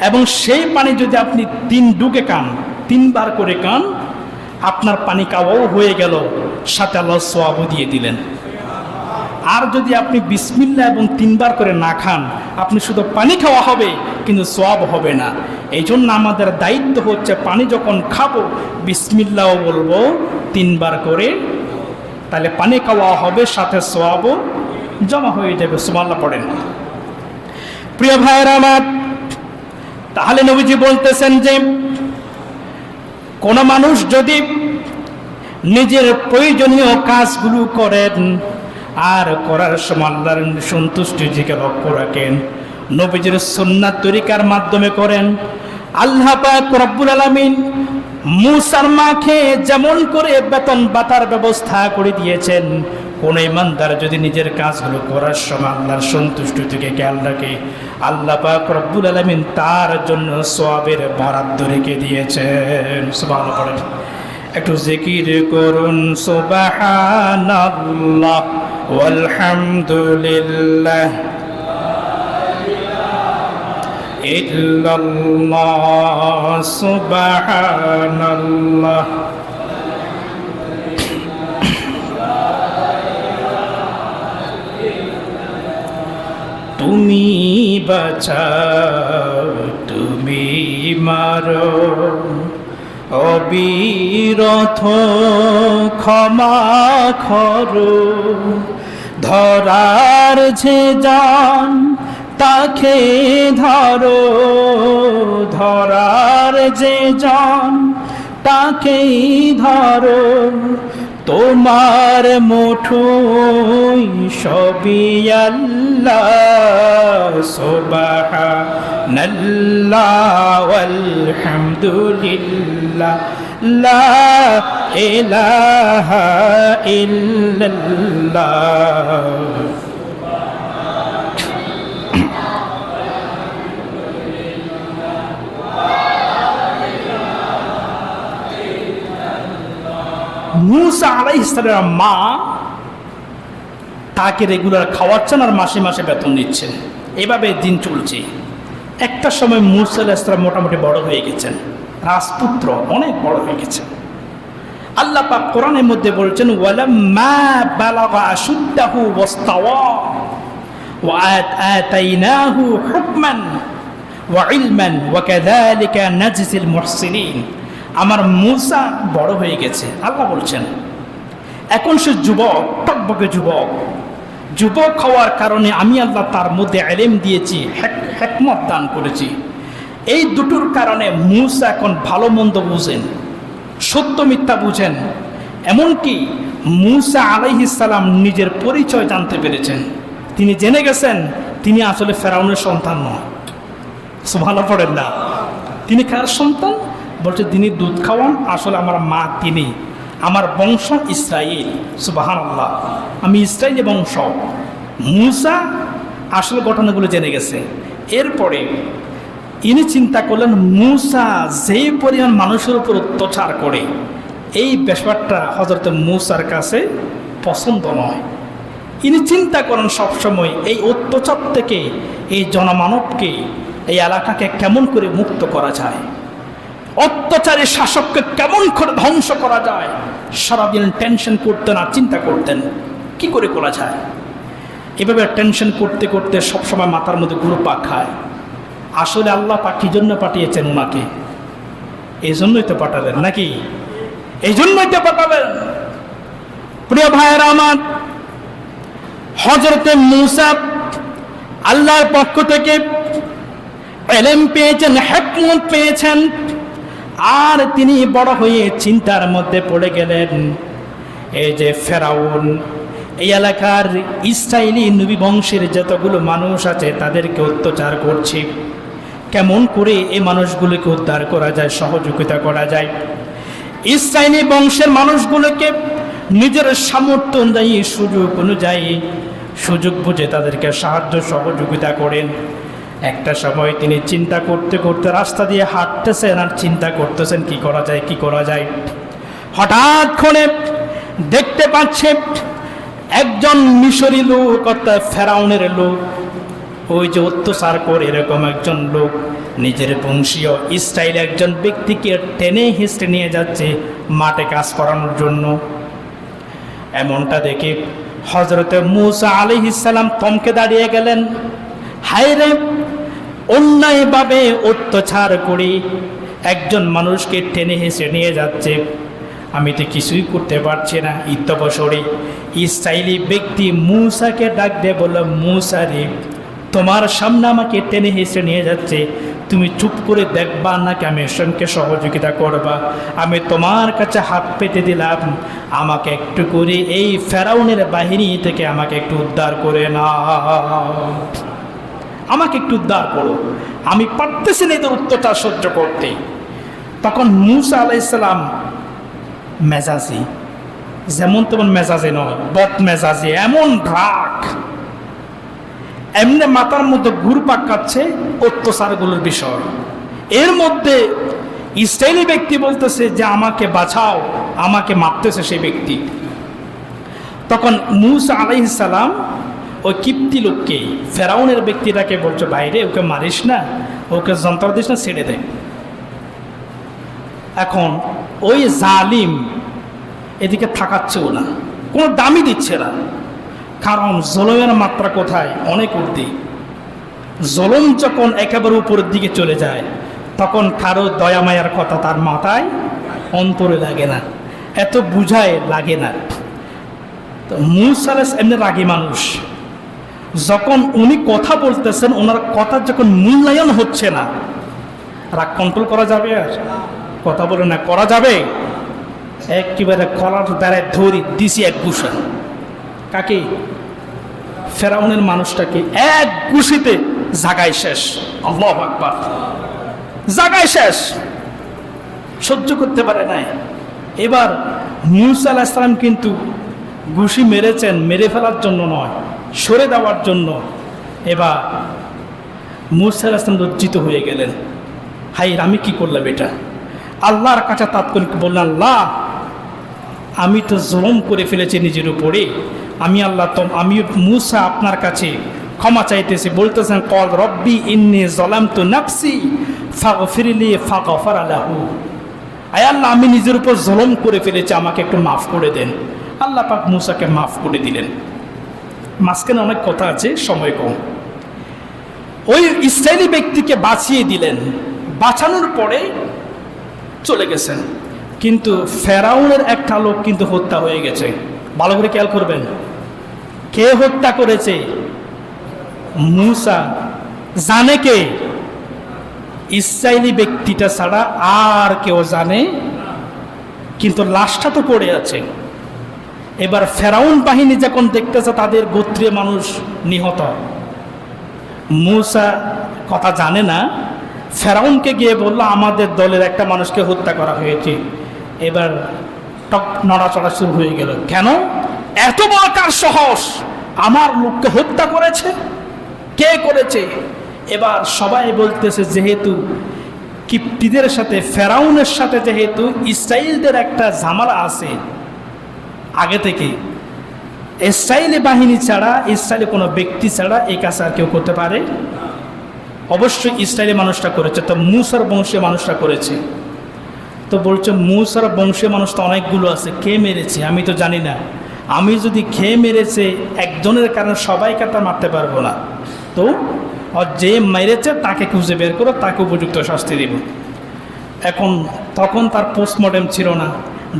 এবং সেই পানি যদি আপনি 3 ডুবে খান, 3 বার করে খান, আপনার পানি খাওয়াও হয়ে গেল, সাথে আল্লাহ সওয়াবও দিয়ে দিলেন। আর যদি আপনি বিসমিল্লাহ এবং 3 বার করে না খান, আপনি শুধু পানি খাওয়া হবে কিন্তু সওয়াব হবে না। এই জন্য আমাদের দায়িত্ব হচ্ছে, পানি যখন খাবো বিসমিল্লাহও বলবো 3 বার করে, তাহলে পানি খাওয়া হবে, সাথে সওয়াবও জমা হয়ে যাবে। সুবহানাল্লাহ পড়েন। প্রিয় ভাইয়েরা আমার, তাহলে নবীজি বলতেছেন যে কোন মানুষ যদি নিজের প্রয়োজনীয় কাজগুলো করেন আর করার সময় আল্লাহর সন্তুষ্টির দিকে লক্ষ্য রাখেন, নবীজির সুন্নাত তরিকার মাধ্যমে করেন, আল্লাহ পাক রব্বুল আলামিন মূসার মাকে যেমন করে বেতন ভাতার ব্যবস্থা করে দিয়েছেন, কোন ইমানদার যদি নিজের কাজগুলো করার সময় আল্লাহর সন্তুষ্টি থেকে খেয়াল রাখে, আল্লাহ পাক রব্বুল আলামিন তার জন্য সওয়াবের বরাদ্দ রেখে দিয়েছেন। সুবহানাল্লাহ। একটু জিকির করুন, সুবহানাল্লাহ ওয়ালহামদুলিল্লাহ ইল্লাল্লাহ, সুবহানাল্লাহ। তুমি বাঁচাও, তুমি মারো, অবিরত ক্ষমা করো, ধরার যে জান তাকে ধরো, ধরার যে জান তাকেই ধরো, তোমার মুঠোয় সবই আল্লাহ, সুবহানাল্লাহ ওয়ালহামদুলিল্লাহ, লা ইলাহা ইল্লাল্লাহ। মূসা আলাইহিস সালামের মা তাকে রেগুলার খাওয়াচ্ছেন আর মাসে মাসে বেতন নিচ্ছেন। এভাবে দিন চলছে। একটা সময় মূসা আলাইহিস সালাম মোটামুটি বড় হয়ে গেছেন, রাজপুত্র, অনেক বড় হয়ে গেছেন। আল্লাহ পাক কোরআনের মধ্যে বলছেন, ওয়ালাম্মা বালাগা আশুদ্দাহু ওয়াস্তাওয়া ওয়া আতাইনাহু হুকমান ওয়া ইলমান ওয়া কাযালিকা নাজজিল মুহসিনিন। আমার মূসা বড় হয়ে গেছে, আল্লাহ বলছেন। এখন সে যুবক, টকবকে যুবক। যুবক হওয়ার কারণে আমি আল্লাহ তার মধ্যে ইলম দিয়েছি, হিকমত দান করেছি। এই দুটোর কারণে মূসা এখন ভালো মন্দ বুঝেন, সত্য মিথ্যা বুঝেন। এমনকি মূসা আলাইহিস সালাম নিজের পরিচয় জানতে পেরেছেন। তিনি জেনে গেছেন তিনি আসলে ফেরাউনের সন্তান নয়। সুবহানাল্লাহ পড়েন না? তিনি কার সন্তান? বলছে তিনি দুধ খাওয়ান, আসলে আমার মা তিনি, আমার বংশ ইসরাইল। সুবহানাল্লাহ, আমি ইসরাইলি বংশ। মূসা আসলে ঘটনাগুলো জেনে গেছে। এরপরে ইনি চিন্তা করলেন মূসা যে পরিমাণ মানুষের উপর অত্যাচার করে, এই ব্যাপারটা হযরত মূসার কাছে পছন্দ নয়। ইনি চিন্তা করেন সবসময় এই অত্যাচার থেকে এই জনমানবকে, এই এলাকাকে কেমন করে মুক্ত করা যায়, অত্যাচারী শাসককে কেমন করে ধ্বংস করা যায়। সারাদিন টেনশন করতেন আর চিন্তা করতেন কি করে করা যায়। এভাবে টেনশন করতে করতে সবসময় মাথার মধ্যে ঘুরপাক খায়। আসলে আল্লাহ পাক কি জন্য পাঠিয়েছেন ওনাকে? এই জন্যই তো পাঠালেন নাকি? এই জন্যই তো পাঠালেন। প্রিয় ভাইয়েরা আমার, হযরতে মূসা আল্লাহর পক্ষ থেকে ইলম পেয়েছেন, হিকমত পেয়েছেন, আর তিনি বড় হয়ে চিন্তার মধ্যে পড়ে গেলেন। এই যে ফেরাউন এই এলাকার ইসরাইলি নবী বংশের যতগুলো মানুষ আছে তাদেরকে অত্যাচার করছে, কেমন করে এই মানুষগুলোকে উদ্ধার করা যায়, সহযোগিতা করা যায়। ইসরাইলি বংশের মানুষগুলোকে নিজের সামর্থ্য অনুযায়ী, সুযোগ অনুযায়ী, সুযোগ বুঝে তাদেরকে সাহায্য সহযোগিতা করেন। একটা সময় তিনি চিন্তা করতে করতে রাস্তা দিয়ে হাঁটতেছেন আর চিন্তা করতেছেন কি করা যায়, কি করা যায়। হঠাৎ করে দেখতে পাচ্ছে একজন মিশরি লোক, অর্থাৎ ফেরাউনের লোক, ওই যে অত্যাচার করে এরকম একজন লোক নিজের বংশীয় ইসরায়েল একজন ব্যক্তিকে টেনে হিঁচড়ে নিয়ে যাচ্ছে মাঠে কাজ করানোর জন্য। এমনটা দেখে হযরতে মূসা আলাইহিস সালাম থমকে দাঁড়িয়ে গেলেন। হায় রে, অন্যায়ভাবে অত্যাচার করে একজন মানুষকে টেনে হেসে নিয়ে যাচ্ছে, আমি তো কিছুই করতে পারছি না। ইত্যবসরে ইসরাইলি ব্যক্তি মূসাকে ডাক দিয়ে বলল, মূসা রে, তোমার সামনে আমাকে টেনে হেসে নিয়ে যাচ্ছে, তুমি চুপ করে দেখবা নাকি আমি সঙ্গে সহযোগিতা করবা? আমি তোমার কাছে হাত পেতে দিলাম, আমাকে একটু করে এই ফেরাউনের বাহিনী থেকে আমাকে একটু উদ্ধার করে না, আমাকে একটু উদ্ধার করো, আমি পারতেছি না এদের অত্যাচার সহ্য করতে। তখন মূসা আলাইহিস সালাম মেজাজি, যেমন তেমন মেজাজে নয়, বদ মেজাজি, এমন রাগ, এমনি মাথার মধ্যে ঘুরপাক খাচ্ছে অত্যাচারগুলোর বিষয়। এর মধ্যে ইসরায়েলি ব্যক্তি বলতেছে যে আমাকে বাঁচাও, আমাকে মারতেছে সেই ব্যক্তি। তখন মূসা আলাইহিস সালাম ওই কিপ্তি লোককে, ফেরাউনের ব্যক্তিটাকে বলছে, বাইরে ওকে মারিস না, ওকে যন্ত্রণা দিস না, ছেড়ে দে। এখন ওই জালিম এদিকে থাকাচ্ছেও না, কোনো দামই দিচ্ছে না, কারণ জুলুমের মাত্রা কোথায়, অনেক ঊর্ধ্বে। জুলুম যখন একেবারে উপরের দিকে চলে যায় তখন কারো দয়া মায়ার কথা তার মাথায় অন্তরে লাগে না, এত বুঝায় লাগে না। তো মূসা আলাইহিস এমনি রাগী মানুষ, যখন উনি কথা বলতেছেন ওনার কথা যখন মূল্যায়ন হচ্ছে না, রাগ কন্ট্রোল করা যাবে? আর কথা বলে না করা যাবে? একেবারে কলার দ্বারায় ধরি দিছি এক ঘুষা। কাকে? ফেরাউনের মানুষটাকে এক ঘুষিতে জাগায় শেষ। আল্লাহু আকবার, জাগায় শেষ, সহ্য করতে পারে নাই। এবার মূসা আলাইহিস সালাম কিন্তু ঘুষি মেরেছেন মেরে ফেলার জন্য নয়, সরে দেওয়ার জন্য। এবার মূসা আলাইহিস সালাম লজ্জিত হয়ে গেলেন, হাই আমি কি করলাম এটা? আল্লাহর কাছে তাৎক্ষণিক বললেন, আল্লাহ আমি তো জুলুম করে ফেলেছি নিজের উপরে, আমি আল্লাহ আমি মূসা আপনার কাছে ক্ষমা চাইতেছি। বলতেছেন, কল রব্বি ইন্নী যালামতু নাফসি ফাগফিরলি ফাগফারা লাহু, আয় আল্লাহ আমি নিজের উপর জুলুম করে ফেলেছি, আমাকে একটু মাফ করে দেন। আল্লাহ পাক মূসাকে মাফ করে দিলেন। মাঝখানে অনেক কথা আছে, সময় কম। ওই ইসরায়েলি ব্যক্তিকে বাঁচিয়ে দিলেন। বাঁচানোর পরে চলে গেছেন। কিন্তু ফেরাউনের একটা লোক কিন্তু হত্যা হয়ে গেছে। ভালো করে খেয়াল করবেন, কে হত্যা করেছে? মূসা। জানে কে? ইসরায়েলি ব্যক্তিটা ছাড়া আর কেউ জানে, কিন্তু লাশটা তো পড়ে আছে। এবার ফেরাউন বাহিনী যখন দেখতেছে তাদের গোত্রীয় মানুষ নিহত, মূসা কথা জানে না, ফেরাউনকে গিয়ে বলল আমাদের দলের একটা মানুষকে হত্যা করা হয়েছে। এবার টপ নড়াচড়া শুরু হয়ে গেল। কেন? এত বড় কার সাহস, আমার লোককে হত্যা করেছে? কে করেছে? এবার সবাই বলতেছে যেহেতু কিপ্টিদের সাথে ফেরাউনের সাথে যেহেতু ইসরায়েলদের একটা ঝামেলা আছে আগে থেকে, ইসরায়েলি বাহিনী ছাড়া, ইসরায়েলি কোনো ব্যক্তি ছাড়া এই কাজ আর কেউ করতে পারে? অবশ্যই ইসরায়েলি মানুষটা করেছে। তো মূসার বংশীয় মানুষরা করেছে। তো বলছে মূসার বংশীয় মানুষ তো অনেকগুলো আছে, কে মেরেছে আমি তো জানি না। আমি যদি খেয়ে মেরেছে একজনের কারণে সবাইকে তা মারতে পারবো না, তো যে মেরেছে তাকে খুঁজে বের করো, তাকে উপযুক্ত শাস্তি দিব। এখন তখন তার পোস্টমর্টেম ছিল না,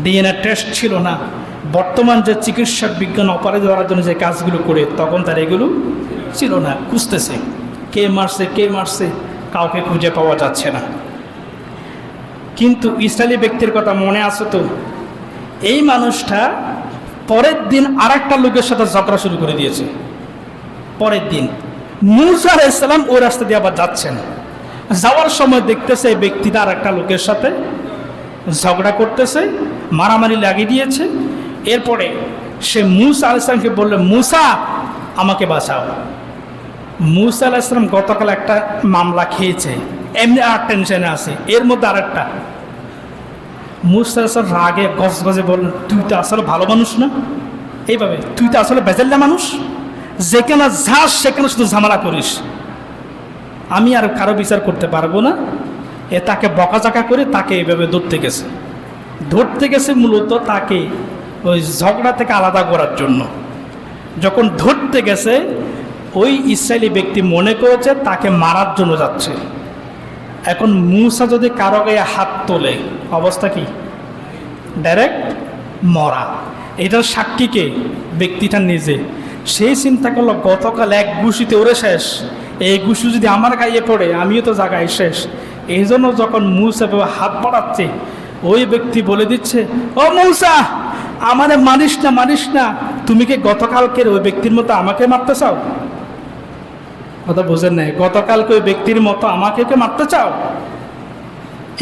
ডিএনএ টেস্ট ছিল না, বর্তমান যে চিকিৎসা বিজ্ঞান অপারেট করার জন্য যে কাজগুলো করে তখন তার এগুলো ছিল না। খুঁজতেছে কে মারছে, কে মারছে, কাউকে খুঁজে পাওয়া যাচ্ছে না। কিন্তু ইসরায়েলি ব্যক্তির কথা মনে আছে তো, এই মানুষটা পরের দিন আর একটা লোকের সাথে ঝগড়া শুরু করে দিয়েছে। পরের দিন মূসা আলাইহিস সালাম ওই রাস্তা দিয়ে আবার যাচ্ছেন, যাওয়ার সময় দেখতেছে এই ব্যক্তিটা আর একটা লোকের সাথে ঝগড়া করতেছে, মারামারি লাগিয়ে দিয়েছে। এরপরে সে মূসা আলাইহিস সালামকে বলল, মূসা আমাকে বাঁচাও। মূসা আলাইহিস সালাম গতকাল একটা মামলা খেয়েছে, এমনি আর টেনশনে আছে, এর মধ্যে আর একটা। মূসা আলাইহিস সালাম রাগে গজগজে বললেন, তুই তো আসলে ভালো মানুষ না, এইভাবে তুই তো আসলে বেজাল্লা মানুষ, যেখানে যাস সেখানে শুধু ঝামেলা করিস। আমি আর কারো বিচার করতে পারবো না। এ তাকে বকাঝকা করে তাকে এইভাবে ধরতে গেছে মূলত তাকে ওই ঝগড়া থেকে আলাদা করার জন্য। যখন ধরতে গেছে ওই ইসরায়েলি ব্যক্তি মনে করেছে তাকে মারার জন্য যাচ্ছে। এখন মূসা যদি কারো গায়ে হাত তোলে অবস্থা কি? ডাইরেক্ট মরা। এটার সাক্ষীকে ব্যক্তিটা নিজে। সেই চিন্তা করলো গতকাল এক ঘুষিতে ওরে শেষ, এই ঘুষি যদি আমার গায়ে পড়ে আমিও তো জায়গায় শেষ। এই জন্য যখন মূসা হাত বাড়াচ্ছে ওই ব্যক্তি বলে দিচ্ছে, ও মূসা আমারে মানিস না, তুমি কি গতকালকের ওই ব্যক্তির মতো আমাকে মারতে চাও? কথা বোঝেন নাই, গতকালকে ওই ব্যক্তির মতো আমাকে কে মারতে চাও?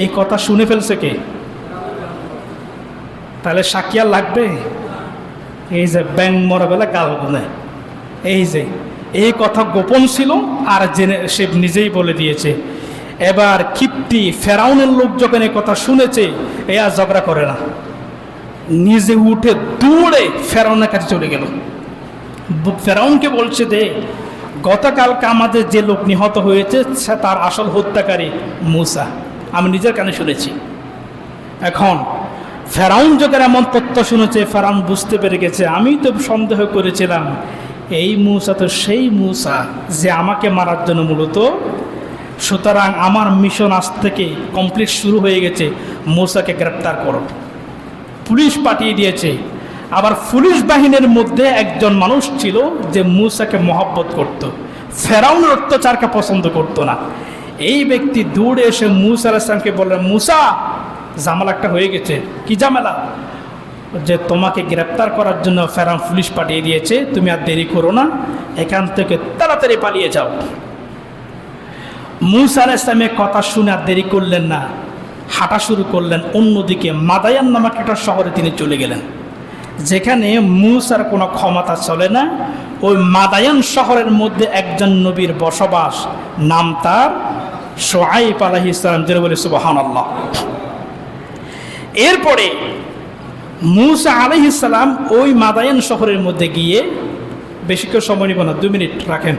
এই কথা শুনে ফেলছে কে? তাহলে সাক্ষী আর লাগবে? এই যে ব্যাং মরা বেলা গাল গুনে, এই যে এই কথা গোপন ছিল আর জেনে সে নিজেই বলে দিয়েছে। এবার কিপ্টি ফেরাউনের লোক যখন এই কথা শুনেছে, এ আর ঝগড়া করে না, নিজে উঠে দৌড়ে ফেরাউনের কাছে চলে গেল। ফেরাউনকে বলছে দে গতকালকে আমাদের যে লোক নিহত হয়েছে তার আসল হত্যাকারী মূসা, আমি নিজের কানে শুনেছি। এখন ফেরাউন যখন এমন তথ্য শুনেছে, ফেরাউন বুঝতে পেরে গেছে আমি তো সন্দেহ করেছিলাম এই মূসা তো সেই মূসা যে আমাকে মারার জন্য মূলত। সুতরাং আমার মিশন আজ থেকে কমপ্লিট শুরু হয়ে গেছে, মূসাকে গ্রেপ্তার করো। পুলিশ পাঠিয়ে দিয়েছে। আবার পুলিশ বাহিনীর মধ্যে একজন মানুষ ছিল যে মূসাকে মহব্বত করত, ফেরাউনের অত্যাচারকে পছন্দ করত না। এই ব্যক্তি দৌড়ে এসে মূসা আলাইহিস সালামকে বললেন, মূসা ঝামেলা একটা হয়ে গেছে। কি ঝামেলা? যে তোমাকে গ্রেপ্তার করার জন্য ফেরাউন পুলিশ পাঠিয়ে দিয়েছে, তুমি আর দেরি করো না, এখান থেকে তাড়াতাড়ি পালিয়ে যাও। মূসা আলাইহিস সালামের কথা শুনে আর দেরি করলেন না, হাঁটা শুরু করলেন। অন্যদিকে মাদায়ান নামক একটা শহরে তিনি চলে গেলেন, যেখানে মূসার কোনো ক্ষমতা চলে না। ওই মাদায়ান শহরের মধ্যে একজন নবীর বসবাস, নাম তার শুআয়ব আলাইহিস সালাম। যেটা বলে সুবহানাল্লাহ। এরপরে মূসা আলাইহিস সালাম ওই মাদায়ান শহরের মধ্যে গিয়ে, বেশিক্ষণ সময় নিব না, 2 মিনিট রাখেন।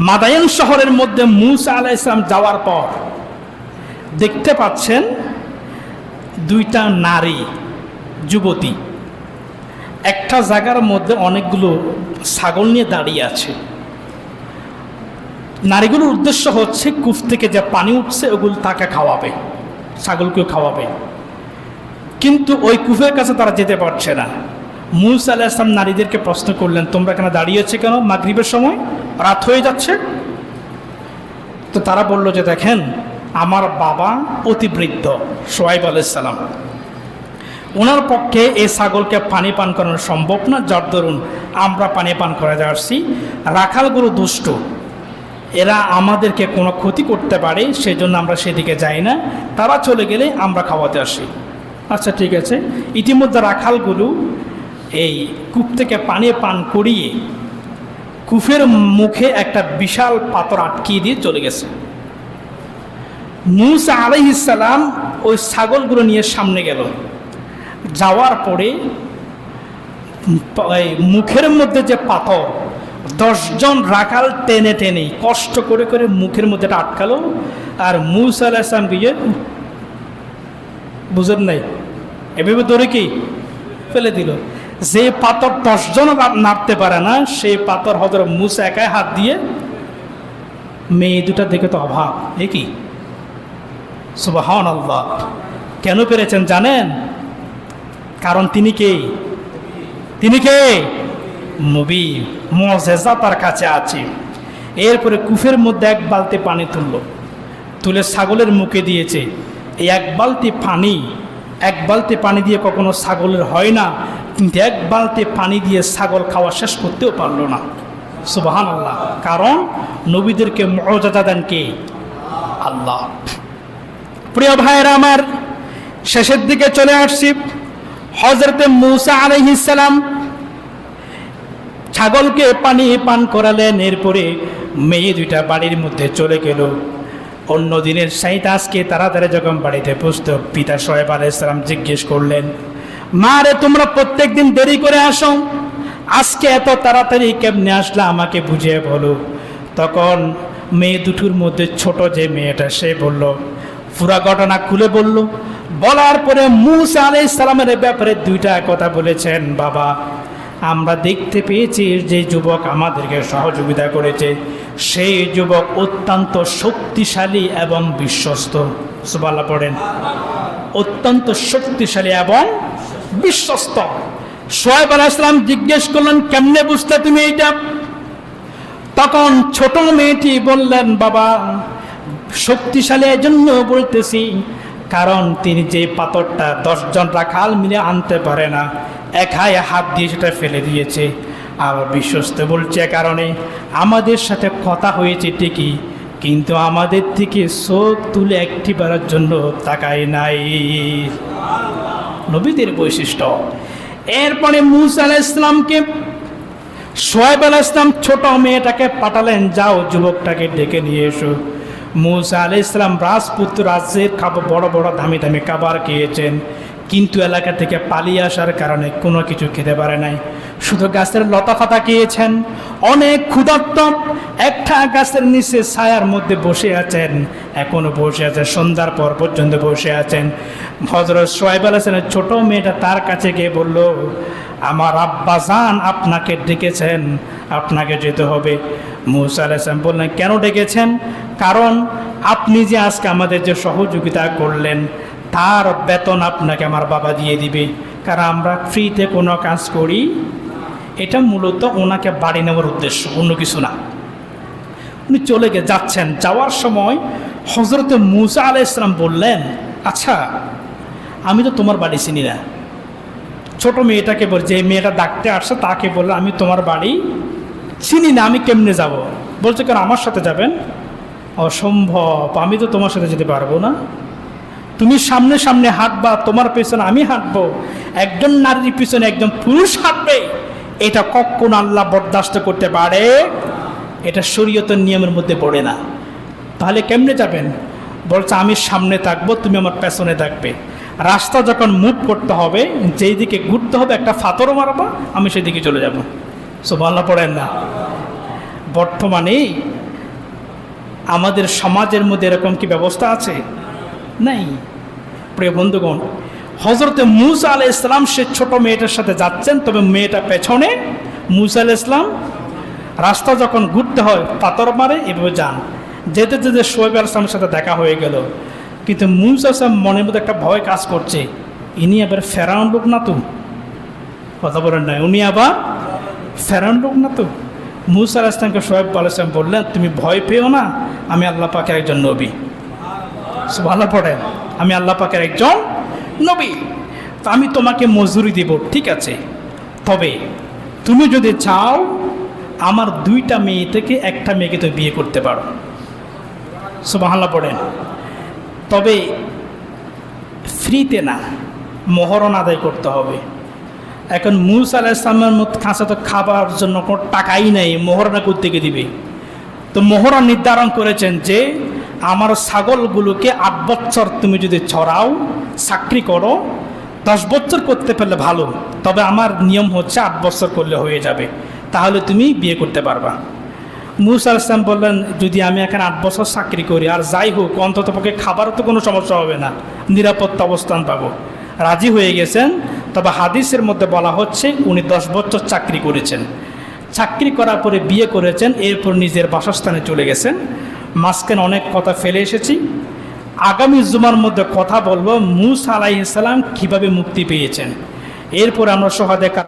মাদায়ান শহরের মধ্যে মূসা আলাইহিস সালাম যাওয়ার পর দেখতে পাচ্ছেন 2টা নারী যুবতী একটা জায়গার মধ্যে অনেকগুলো ছাগল নিয়ে দাঁড়িয়ে আছে। নারীগুলোর উদ্দেশ্য হচ্ছে কূপ থেকে যে পানি উঠছে ওগুলো তাকে খাওয়াবে। ছাগলকেও খাওয়াবে। কিন্তু ওই কুফের কাছে তারা যেতে পারছে না। মূসা আলাইহিস সালাম নারীদেরকে প্রশ্ন করলেন, তোমরা কেন দাঁড়িয়েছে কেন? মাগরিবের সময়, রাত হয়ে যাচ্ছে। তো তারা বলল যে দেখেন, আমার বাবা অতিবৃদ্ধ শুআয়ব আলাইহিস সালাম, ওনার পক্ষে এই ছাগলকে পানি পান করানো সম্ভব না, যার দরুন আমরা পানি পান করাতে আসছি। রাখালগুলো দুষ্ট, এরা আমাদেরকে কোনো ক্ষতি করতে পারে, সেজন্য আমরা সেদিকে যাই না, তারা চলে গেলে আমরা খাওয়াতে আসি। আচ্ছা ঠিক আছে। ইতিমধ্যে রাখালগুলো এই কূপ থেকে পানি পান করিয়ে কূপের মুখে একটা বিশাল পাথর আটকিয়ে দিয়ে চলে গেছে। মূসা আলাইহিস সালাম ওই ছাগলগুলো নিয়ে সামনে গেল। যাওয়ার পরে মুখের মধ্যে যে পাথর, 10 জন রাখাল টেনে টেনে কষ্ট করে করে মুখের মধ্যে আটকালো। আর মূসা আলাইহিস সালাম গিয়ে, বুঝেন নাই, এভাবে ধরে কি ফেলে দিল। যে পাথর 10 জন নাড়তে পারে না, সেই পাথর হযরত মূসা একাই হাত দিয়ে, মেয়ে দুটা দেখে তো অভাব, এ কি সুবহানাল্লাহ। কেন পেরেছেন জানেন? কারণ তিনি কে? তিনি কে? নবী, মুজিজা তার কাছে আছে। এরপরে কূপের মধ্যে 1 বালতি পানি তুলে ছাগলের মুখে দিয়েছে। এই 1 বালতি পানি দিয়ে কখনো ছাগলের হয় না, কিন্তু 1 বালতি পানি দিয়ে ছাগল খাওয়া শেষ করতেও পারল না। সুবহানাল্লাহ। কারণ নবীদেরকে মুজিজা দেন কে? আল্লাহ। প্রিয় ভাইয়েরা আমার, শেষের দিকে চলে আসছি। হযরত মূসা আলাইহিস সালাম ছাগলকে পানি পান করালেন। এরপরে মেয়ে দুইটা বাড়ির মধ্যে চলে গেল। অন্য দিনের সাইতে আজকে তাড়াতাড়ি যখন বাড়িতে পৌঁছতো, পিতা শুআয়ব আলাইহিস সালাম জিজ্ঞেস করলেন, মা রে, তোমরা প্রত্যেক দিন দেরি করে আসো, আজকে এত তাড়াতাড়ি কেমনে আসলা, আমাকে বুঝিয়ে বলো। তখন মেয়ে দুটোর মধ্যে ছোট যে মেয়েটা, সে বলল, পুরা ঘটনা খুলে বলল। বলার পরে মূসা আলাইহিস সালামের ব্যাপারে 2টা কথা বলেছেন। বাবা, আমরা দেখতে পেয়েছি যে যুবক আমাদেরকে সহযোগিতা করেছে, সেই যুবক অত্যন্ত শক্তিশালী এবং বিশ্বস্ত। সুবহানাল্লাহ পড়েন। অত্যন্ত শক্তিশালী এবং বিশ্বস্ত। শুআয়ব আলাইহিস সালাম জিজ্ঞেস করলেন, কেমনে বুঝতে তুমি এইটা? তখন ছোট মেয়েটি বললেন, বাবা, শক্তিশালী এজন্য বলতেছি, কারণ তিনি যে পাথরটা 10 জন রাখাল মিলে আনতে পারে না, একাই হাত দিয়ে সেটা ফেলে দিয়েছে। আর বিশ্বস্ত বলছে কারণে আমাদের সাথে কথা হয়েছে ঠিকই, কিন্তু আমাদের থেকে চোখ তুলে একটিবারের জন্য তাকায় নাই। নবীদের বৈশিষ্ট্য। এরপরে মূসা আলাইহিস সালামকে শুআয়ব আলাইহিস সালাম ছোট মেয়েটাকে পাঠালেন, যাও যুবকটাকে ডেকে নিয়ে এসো। মূসা আলাইহিস সালাম রাজপুত্র, রাজ্যের বড় বড় দামি দামি খাবার খেয়েছেন, কিন্তু এলাকা থেকে পালিয়ে আসার কারণে কোনো কিছু খেতে পারে নাই, শুধু গাছের লতা পাতা খেয়েছেন। অনেক ক্ষুধার্ত, একটা গাছের নিচে ছায়ার মধ্যে বসে আছেন, এখনো বসে আছে, সন্ধ্যার পর পর্যন্ত বসে আছেন। হযরত শুআয়ব আলাইহিস সালামের ছোট মেয়েটা তার কাছে গিয়ে বলল, আমার আব্বাজান আপনাকে ডেকেছেন, আপনাকে যেতে হবে। মূসা আলাইহিস সালাম বললেন, কেন ডেকেছেন? কারণ আপনি যে আজকে আমাদের যে সহযোগিতা করলেন, তার বেতন আপনাকে আমার বাবা দিয়ে দিবে, কারণ আমরা ফ্রিতে কোনো কাজ করি। এটা মূলত ওনাকে বাড়ি নেওয়ার উদ্দেশ্য, অন্য কিছু না। উনি চলে যাচ্ছেন। যাওয়ার সময় হযরত মূসা আলাইহিস সালাম বললেন, আচ্ছা, আমি তো তোমার বাড়ি চিনি না। ছোট মেয়েটাকে বল, যে মেয়েটা ডাকতে আসছে তাকে বলল, আমি তোমার বাড়ি চিনি না, আমি কেমনে যাব? বলছে, কেন আমার সাথে যাবেন? অসম্ভব, আমি তো তোমার সাথে যেতে পারবো না। তুমি সামনে সামনে হাঁটবা, তোমার পেছনে আমি হাঁটবো, একজন নারীর পিছনে একজন পুরুষ হাঁটবে, এটা কখনো আল্লাহ বরদাস্ত করতে পারে? এটা শরীয়তের নিয়মের মধ্যে পড়ে না। তাহলে কেমনে যাবেন? বলছে, আমি সামনে থাকবো, তুমি আমার পেছনে থাকবে। রাস্তা যখন মুভ করতে হবে, যেই দিকে ঘুরতে হবে, একটা ফাতরও মারবা, আমি সেদিকে চলে যাব। সুবহানাল্লাহ পড়েন না? বর্তমানে আমাদের সমাজের মধ্যে এরকম কি ব্যবস্থা আছে? নাই। প্রিয় বন্ধুগণ, হযরত মূসা আলাইহিস সালাম সে ছোট মেয়েটার সাথে যাচ্ছেন, তবে মেয়েটা পেছনে। মূসা আলাইহিস সালাম রাস্তা যখন ঘুরতে হয় পাথর মারে, এভাবে যান। যেতে যেতে শুআয়ব আলাইহিস সালামের সাথে দেখা হয়ে গেল। কিন্তু মুসা সাহেব মনের মধ্যে একটা ভয় কাজ করছে, ইনি আবার ফেরাউন লোক না তো, কথা বলেন না, উনি আবার ফেরাউন লোক না তো। মুসা আলাইহিস সালামকে শোয়েব আলাইহিস সালাম বললেন, তুমি ভয় পেও না, আমি আল্লাহ পাকের একজন নবী। সুবহানাল্লাহ পড়েন, আমি আল্লাহ পাকের একজন নবী, তো আমি তোমাকে মজুরি দেব, ঠিক আছে, তবে তুমি যদি চাও আমার 2টা মেয়ে থেকে একটা মেয়েকে তুমি বিয়ে করতে পারো। সুবহানাল্লাহ পড়েন, তবে ফ্রিতে না, মোহরণ আদায় করতে হবে। এখন মুসা আলাইহিস সালামের কাছে তো খাবার জন্য কোনো টাকাই নেই, মোহরণা কোত্থেকে দিবে? তো মোহরা নির্ধারণ করেছেন যে আমার ছাগলগুলোকে 8 বছর তুমি যদি চড়াও, চাকরি করো, 10 বছর করতে পারলে ভালো, তবে আমার নিয়ম হচ্ছে 8 বছর করলে হয়ে যাবে, তাহলে তুমি বিয়ে করতে পারবা। মুসা আলাইহিস সালাম বললেন, যদি আমি এখানে 8 বছর চাকরি করি আর যাই হোক, অন্তত পক্ষে খাবারও তো কোনো সমস্যা হবে না, নিরাপত্তা অবস্থান পাবো। রাজি হয়ে গেছেন। তবে হাদিসের মধ্যে বলা হচ্ছে উনি 10 বছর চাকরি করেছেন, চাকরি করার পরে বিয়ে করেছেন, এরপর নিজের বাসস্থানে চলে গেছেন। মাঝখানে অনেক কথা ফেলে এসেছি, আগামী জুমার মধ্যে কথা বলবো মুসা আলাইহিস সালাম কীভাবে মুক্তি পেয়েছেন। এরপর আমরা শহাদা